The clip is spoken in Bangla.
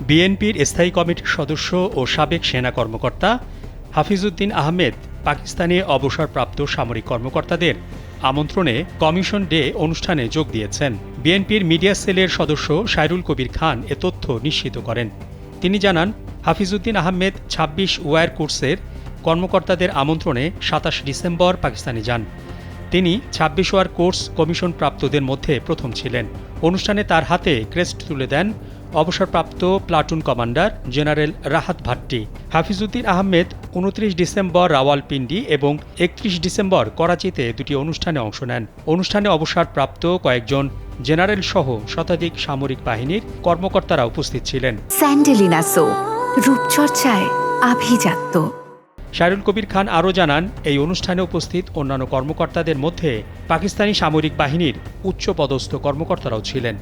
বিএনপির স্থায়ী কমিটির সদস্য ও সাবেক সেনা কর্মকর্তা হাফিজউদ্দিন আহমেদ পাকিস্তানে অবসরপ্রাপ্ত সামরিক কর্মকর্তাদের আমন্ত্রণে কমিশন ডে অনুষ্ঠানে যোগ দিয়েছেন। বিএনপির মিডিয়া সেলের সদস্য সাইরুল কবির খান এ তথ্য নিশ্চিত করেন। তিনি জানান, হাফিজউদ্দিন আহমেদ ২৬ ওয়্যার কোর্সের কর্মকর্তাদের আমন্ত্রণে ২৭ ডিসেম্বর পাকিস্তানে যান। তিনি ২৬ ওয়ার কোর্স কমিশন প্রাপ্তদের মধ্যে প্রথম ছিলেন। অনুষ্ঠানে তার হাতে ক্রেস্ট তুলে দেন অবসরপ্রাপ্ত platoon commander general Rahat Bhatti. Hafizuddin Ahmed ২৯ December Rawalpindi এবং ৩১ ডিসেম্বর করাচিতে দুটি অনুষ্ঠানে অংশ নেন। অনুষ্ঠানে অবসরপ্রাপ্ত কয়েকজন জেনারেল সহ শতাধিক সামরিক বাহিনীর কর্মকর্তারা উপস্থিত ছিলেন। স্যান্ডেলিনা সো, রূপচর্চায় আভিজাত্য। সাইরুল কবির খান আরও জানান, এই অনুষ্ঠানে উপস্থিত অন্যান্য কর্মকর্তাদের মধ্যে পাকিস্তানি সামরিক বাহিনীর উচ্চপদস্থ কর্মকর্তারাও ছিলেন।